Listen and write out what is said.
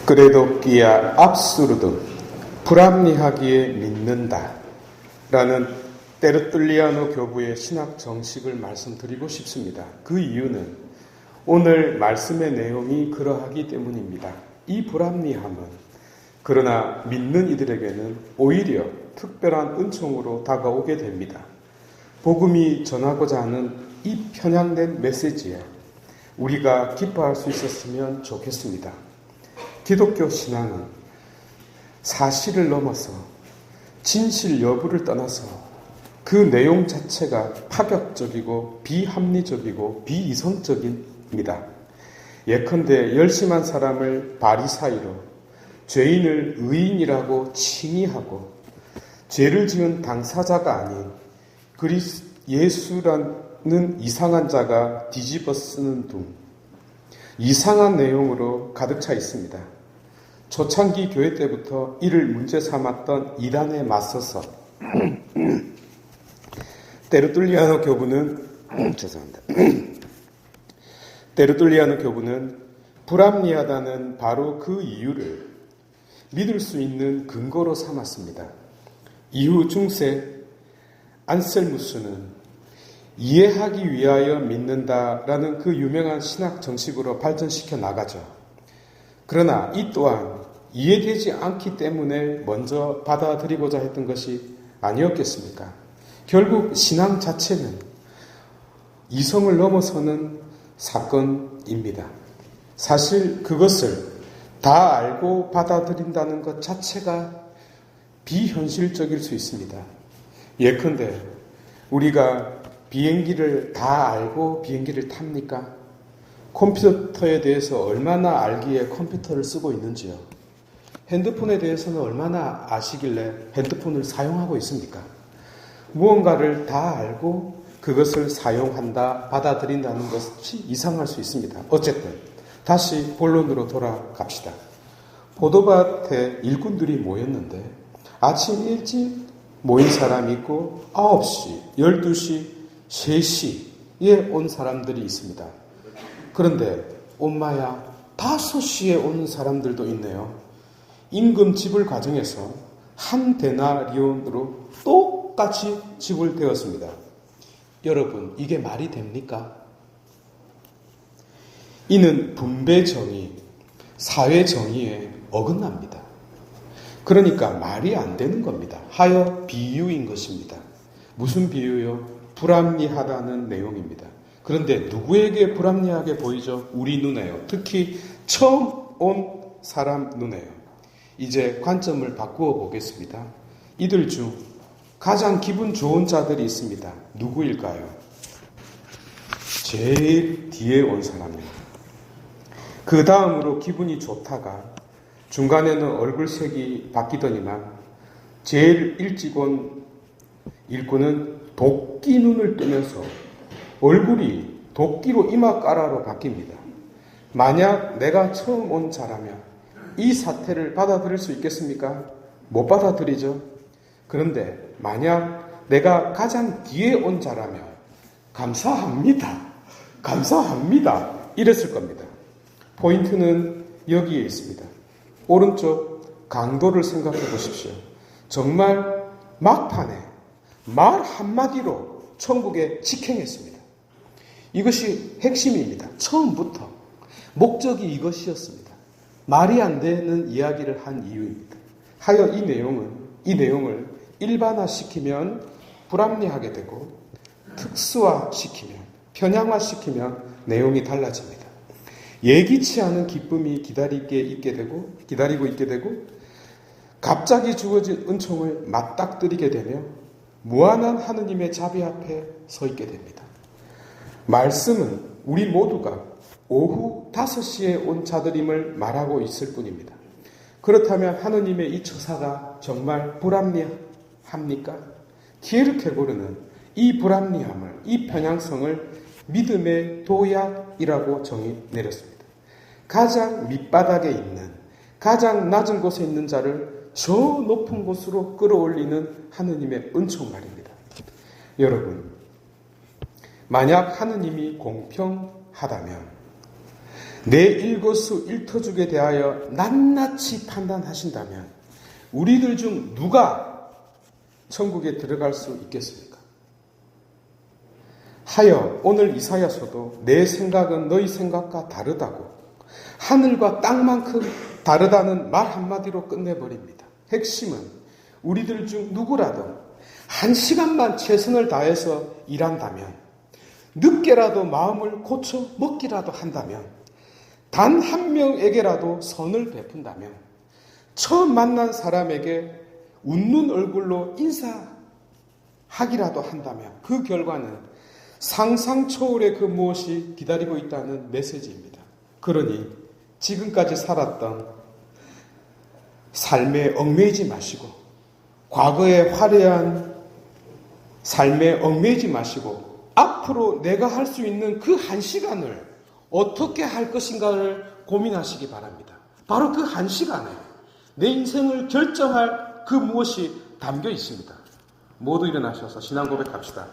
그래도끼야 압수르듬 불합리하기에 믿는다 라는 테르툴리아노 교부의 신학 정식을 말씀드리고 싶습니다. 그 이유는 오늘 말씀의 내용이 그러하기 때문입니다. 이 불합리함은 그러나 믿는 이들에게는 오히려 특별한 은총으로 다가오게 됩니다. 복음이 전하고자 하는 이 편향된 메시지에 우리가 기뻐할 수 있었으면 좋겠습니다. 기독교 신앙은 사실을 넘어서 진실 여부를 떠나서 그 내용 자체가 파격적이고 비합리적이고 비이성적입니다. 예컨대 열심한 사람을 바리사이로, 죄인을 의인이라고 칭의하고 죄를 지은 당사자가 아닌 예수라는 이상한 자가 뒤집어 쓰는 둥, 이상한 내용으로 가득 차 있습니다. 초창기 교회 때부터 이를 문제 삼았던 이단에 맞서서 테르툴리아노 교부는 불합리하다는 바로 그 이유를 믿을 수 있는 근거로 삼았습니다. 이후 중세 안셀무스는 이해하기 위하여 믿는다라는 그 유명한 신학 정식으로 발전시켜 나가죠. 그러나 이 또한 이해되지 않기 때문에 먼저 받아들이고자 했던 것이 아니었겠습니까? 결국 신앙 자체는 이성을 넘어서는 사건입니다. 사실 그것을 다 알고 받아들인다는 것 자체가 비현실적일 수 있습니다. 예컨대 우리가 비행기를 다 알고 비행기를 탑니까? 컴퓨터에 대해서 얼마나 알기에 컴퓨터를 쓰고 있는지요? 핸드폰에 대해서는 얼마나 아시길래 핸드폰을 사용하고 있습니까? 무언가를 다 알고 그것을 사용한다, 받아들인다는 것이 이상할 수 있습니다. 어쨌든 다시 본론으로 돌아갑시다. 포도밭에 일꾼들이 모였는데 아침 일찍 모인 사람이 있고 9시, 12시, 3시에 온 사람들이 있습니다. 그런데 엄마야 5시에 오는 사람들도 있네요. 임금 지불 과정에서 한 데나리온으로 똑같이 지불되었습니다. 여러분, 이게 말이 됩니까? 이는 분배 정의, 사회 정의에 어긋납니다. 그러니까 말이 안 되는 겁니다. 하여 비유인 것입니다. 무슨 비유요? 불합리하다는 내용입니다. 그런데 누구에게 불합리하게 보이죠? 우리 눈에요. 특히 처음 온 사람 눈에요. 이제 관점을 바꾸어 보겠습니다. 이들 중 가장 기분 좋은 자들이 있습니다. 누구일까요? 제일 뒤에 온 사람이에요. 그 다음으로 기분이 좋다가 중간에는 얼굴색이 바뀌더니만 제일 일찍 온 일꾼은 도끼 눈을 뜨면서 얼굴이 도끼로 이마가라로 바뀝니다. 만약 내가 처음 온 자라면 이 사태를 받아들일 수 있겠습니까? 못 받아들이죠. 그런데 만약 내가 가장 뒤에 온 자라면 감사합니다. 이랬을 겁니다. 포인트는 여기에 있습니다. 오른쪽 강도를 생각해 보십시오. 정말 막판에 말 한마디로 천국에 직행했습니다. 이것이 핵심입니다. 처음부터 목적이 이것이었습니다. 말이 안 되는 이야기를 한 이유입니다. 하여 이 내용을 일반화시키면 불합리하게 되고 특수화시키면, 편향화시키면 내용이 달라집니다. 예기치 않은 기쁨이 기다리고 있게 되고 갑자기 주어진 은총을 맞닥뜨리게 되며 무한한 하느님의 자비 앞에 서 있게 됩니다. 말씀은 우리 모두가 오후 5시에 온 자들임을 말하고 있을 뿐입니다. 그렇다면 하느님의 이 처사가 정말 불합리합니까? 키에르케고르는 이 불합리함을, 이 편향성을 믿음의 도약이라고 정의 내렸습니다. 가장 밑바닥에 있는, 가장 낮은 곳에 있는 자를 저 높은 곳으로 끌어올리는 하느님의 은총 말입니다. 여러분, 만약 하느님이 공평하다면 내 일거수일투족에 대하여 낱낱이 판단하신다면 우리들 중 누가 천국에 들어갈 수 있겠습니까? 하여 오늘 이사야서도 내 생각은 너희 생각과 다르다고 하늘과 땅만큼 다르다는 말 한마디로 끝내버립니다. 핵심은 우리들 중 누구라도 한 시간만 최선을 다해서 일한다면, 늦게라도 마음을 고쳐 먹기라도 한다면, 단 한 명에게라도 선을 베푼다면, 처음 만난 사람에게 웃는 얼굴로 인사하기라도 한다면 그 결과는 상상 초월의 그 무엇이 기다리고 있다는 메시지입니다. 그러니 지금까지 살았던 삶에 얽매이지 마시고, 과거의 화려한 삶에 얽매이지 마시고, 앞으로 내가 할 수 있는 그 한 시간을 어떻게 할 것인가를 고민하시기 바랍니다. 바로 그 한 시간에 내 인생을 결정할 그 무엇이 담겨 있습니다. 모두 일어나셔서 신앙 고백합시다.